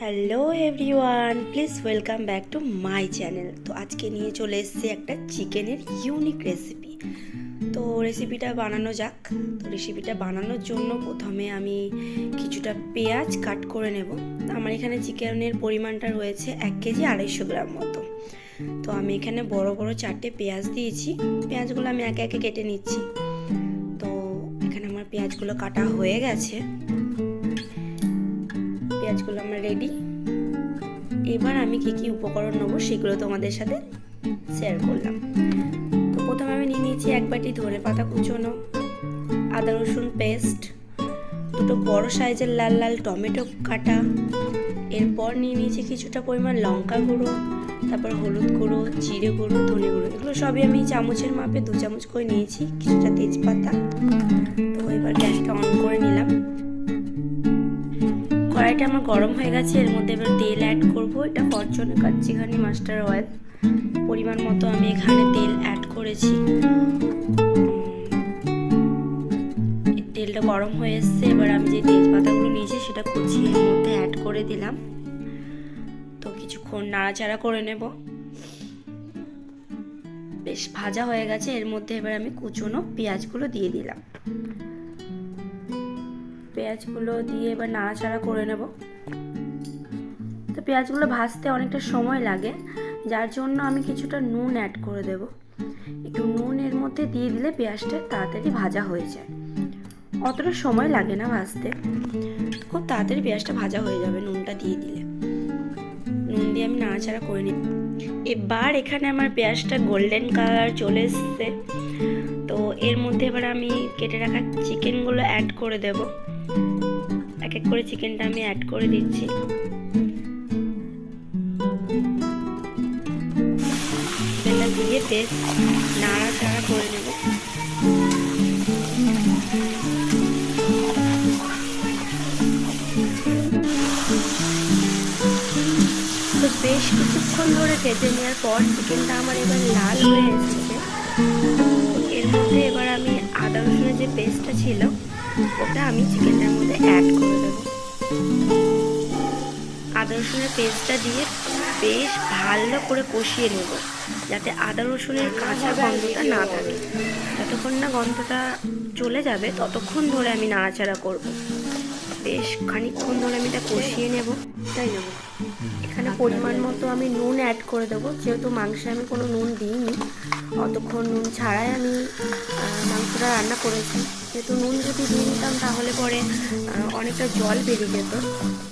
Hello everyone, please welcome back to my channel. তো আজকে নিয়ে চলে এসেছি একটা চিকেনের ইউনিক রেসিপি। তো রেসিপিটা বানানো যাক। তো রেসিপিটা বানানোর জন্য প্রথমে আমি কিছুটা পেঁয়াজ কাট করে নেব। আমার এখানে চিকেনের পরিমাণটা রয়েছে 1 কেজি 250 গ্রাম মতো। তো আমি এখানে বড় বড় 4টে পেঁয়াজ দিয়েছি। পেঁয়াজগুলো আমি একে একে কেটে নিচ্ছি। তো এখানে আমার পেঁয়াজগুলো কাটা হয়ে গেছে। পেঁয়াজগুলো আমার রেডি। এবার আমি কি কি উপকরণ নেবো সেগুলো তোমাদের সাথে শেয়ার করলাম। তো প্রথমে আমি নিয়ে নিয়েছি 1 বাটি ধনেপাতা কুচোনো, আদা রসুন পেস্ট, দুটো বড় সাইজের লাল লাল টমেটো কাটা, এরপর নিয়ে নিয়েছি কিছুটা পরিমাণ লঙ্কা গুঁড়ো, তারপর হলুদ গুঁড়ো, জিরে গুঁড়ো, ধনে গুঁড়ো, এগুলো সবই আমি চামচের মাপে 2 চামচ করে নিয়েছি, কিছুটা তেজপাতা। তো এবার গ্যাসটা অন করে নিলাম। কড়াইটা আমার গরম হয়ে গেছে। এর মধ্যে এবার তেল অ্যাড করব। এটা ফরচুনের কাচ্চিঘানি মাস্টার অয়েল, পরিমাণ মতো আমি এখানে তেল অ্যাড করেছি। তেলটা গরম হয়ে এসছে। এবার আমি যে তেজপাতাগুলো নিয়েছি সেটা কুচিয়ে এর মধ্যে অ্যাড করে দিলাম। তো কিছুক্ষণ নাড়াচাড়া করে নেব। বেশ ভাজা হয়ে গেছে। এর মধ্যে এবার আমি কুচনো পেঁয়াজগুলো দিয়ে দিলাম। পেঁয়াজগুলো দিয়ে এবার নাড়াচাড়া করে নেব। তো পেঁয়াজগুলো ভাজতে অনেকটা সময় লাগে, যার জন্য আমি কিছুটা নুন অ্যাড করে দেব। একটু নুন এর মধ্যে দিয়ে দিলে পেঁয়াজটা তাড়াতাড়ি ভাজা হয়ে যায়। অতটা সময় লাগে না ভাজতে, খুব তাড়াতাড়ি পেঁয়াজটা ভাজা হয়ে যাবে নুনটা দিয়ে দিলে। নুন দিয়ে আমি নাড়াচাড়া করে নিই। এবার এখানে আমার পেঁয়াজটা গোল্ডেন কালার চলে এসছে। তো এর মধ্যে এবার আমি কেটে রাখা চিকেনগুলো অ্যাড করে দেব। এক এক করে চিকেনটা আমি অ্যাড করে দিচ্ছি। চিকেনটা দিয়ে বেশ নাড়াচাড়া করে নেব। তো বেশ কিছুক্ষণ ধরে ভেজে নেওয়ার পর চিকেনটা আমার এবার লাল হয়ে এসেছে। এর মধ্যে এবার আমি আদা রসুনের যে পেস্টটা ছিল ওটা আমি চিকেনটার মধ্যে অ্যাড করে দেব। আদা রসুনের পেস্টটা দিয়ে বেশ ভালো করে কষিয়ে নেব, যাতে আদা রসুনের কাঁচা গন্ধটা না থাকে। যতক্ষণ না গন্ধটা চলে যাবে ততক্ষণ ধরে আমি নাড়াচাড়া করব। বেশ খানিকক্ষণ ধরে আমি এটা কষিয়ে নেব। তাই নেব। এখানে পরিমাণ মতো আমি নুন অ্যাড করে দেবো। যেহেতু মাংসে আমি কোনো নুন দিইনি, অতক্ষণ নুন ছাড়াই আমি মাংসটা রান্না করেছি। যেহেতু নুন যদি দিয়ে নিতাম তাহলে পরে অনেকটা জল বেরিয়ে যেত,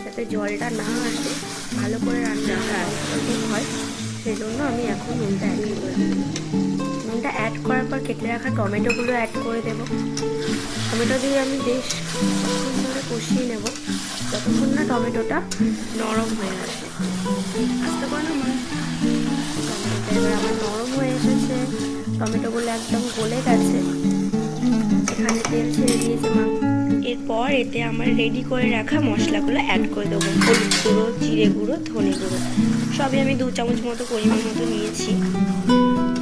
যাতে জলটা না আসে, ভালো করে রান্নাটা হয়, সেই জন্য আমি এখন নুনটা অ্যাড করে দেবো। নুনটা অ্যাড করার পর কেটে রাখা টমেটোগুলো অ্যাড করে দেবো। টমেটো দিয়ে আমি বেশ কিছুক্ষণ ধরে কষিয়ে নেব, যতক্ষণ না টমেটোটা নরম হয়ে আসে। আস্তে করে না টমেটোটা এবার আমার নরম হয়ে এসেছে। টমেটোগুলো একদম গলে গেছে, এখানে তেল ছেড়ে দিয়েছে মাংস। এরপর এতে আমার রেডি করে রাখা মশলাগুলো অ্যাড করে দেবো। হলুদ গুঁড়ো, জিরে গুঁড়ো, ধনে গুঁড়ো, সবই আমি 2 চামচ মতো পরিমাণ মতো নিয়েছি।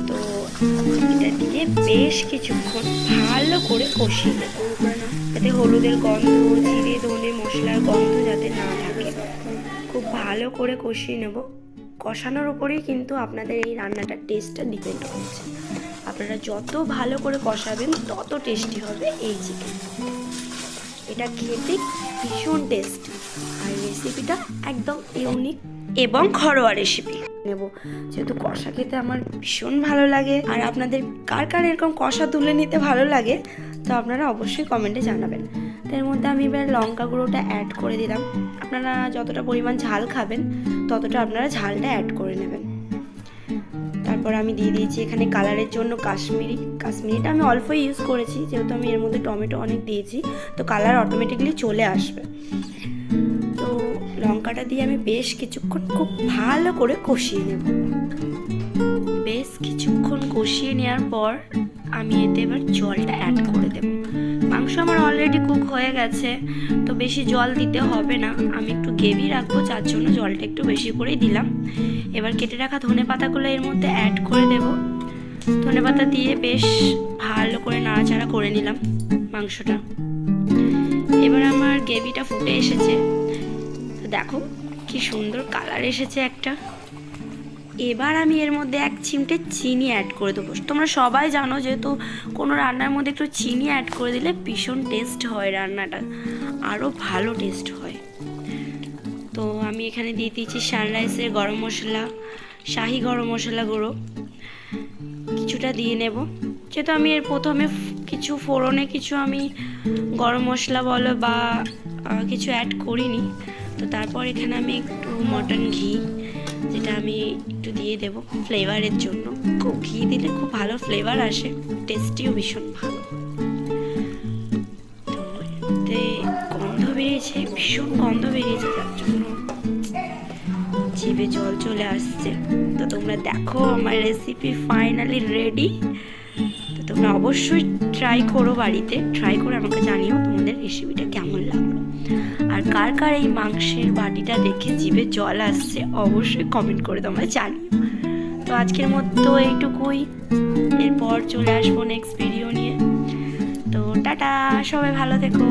তো এটা দিয়ে বেশ কিছুক্ষণ ভালো করে কষিয়ে নেব, যাতে হলুদের গন্ধ, জিরে ধনে মশলার গন্ধ যাতে না থাকে। খুব ভালো করে কষিয়ে নেব। কষানোর উপরেই কিন্তু আপনাদের এই রান্নাটার টেস্টটা ডিপেন্ড করছে। আপনারা যত ভালো করে কষাবেন তত টেস্টি হবে এই চিকেন। এটা খেতে ভীষণ টেস্টি, আর রেসিপিটা একদম ইউনিক এবং ঘরোয়া রেসিপি নেব। যেহেতু কষা খেতে আমার ভীষণ ভালো লাগে, আর আপনাদের কার কার এরকম কষা তুলে নিতে ভালো লাগে তো আপনারা অবশ্যই কমেন্টে জানাবেন। এর মধ্যে আমি এবার লঙ্কা গুঁড়োটা অ্যাড করে দিলাম। আপনারা যতটা পরিমাণ ঝাল খাবেন ততটা আপনারা ঝালটা অ্যাড করে নেবেন। তারপর আমি দিয়ে দিয়েছি এখানে কালারের জন্য কাশ্মীরিটা আমি অল্প ইউজ করেছি, যেহেতু আমি এর মধ্যে টমেটো অনেক দিয়েছি, তো কালার অটোমেটিকলি চলে আসবে। তো লঙ্কাটা দিয়ে আমি বেশ কিছুক্ষণ খুব ভালো করে কষিয়ে নেব। বেশ কিছুক্ষণ কষিয়ে নেওয়ার পর আমি এতে এবার জলটা অ্যাড করে দেব। মাংস আমার অলরেডি কুক হয়ে গেছে, তো বেশি জল দিতে হবে না। আমি একটু গ্রেভি রাখবো, যার জন্য জলটা একটু বেশি করেই দিলাম। এবার কেটে রাখা ধনেপাতাগুলো এর মধ্যে অ্যাড করে দেব। ধনেপাতা দিয়ে বেশ ভালো করে নাড়াচাড়া করে নিলাম মাংসটা। এবার আমার গ্রেভিটা ফুটে এসেছে। তো দেখো কি সুন্দর কালার এসেছে একটা। এবার আমি এর মধ্যে 1 চিমটে চিনি অ্যাড করে দেবো। তোমরা সবাই জানো যেহেতু কোনো রান্নার মধ্যে একটু চিনি অ্যাড করে দিলে ভীষণ টেস্ট হয়, রান্নাটা আরও ভালো টেস্ট হয়। তো আমি এখানে দিয়ে দিয়েছি সানরাইজের গরম মশলা, শাহি গরম মশলা গুঁড়ো কিছুটা দিয়ে নেব। যেহেতু আমি এর প্রথমে কিছু ফোড়নে কিছু আমি গরম মশলা বলো বা কিছু অ্যাড করিনি, তো তারপর এখানে আমি একটু মটন ঘি, যেটা আমি একটু দিয়ে দেব ফ্লেভারের জন্য। খুব ঘি দিলে খুব ভালো ফ্লেভার আসে, টেস্টিও ভীষণ ভালো। তো এতে গন্ধ বেরিয়েছে, ভীষণ গন্ধ বেরিয়েছে, যার জন্য জিভে জল চলে আসছে। তো তোমরা দেখো আমার রেসিপি ফাইনালি রেডি। তো তোমরা অবশ্যই ট্রাই করো, বাড়িতে ট্রাই করে আমাকে জানিও তোমাদের রেসিপিটা কেমন লাগলো। আর কার কার এই মাংসের বাটিটা দেখে জিভে জল আসছে অবশ্যই কমেন্ট করে তোমরা জানিও। তো আজকের মতো এইটুকুই, এরপর চলে আসবো নেক্সট ভিডিও নিয়ে। তো টাটা, সবাই ভালো থেকো।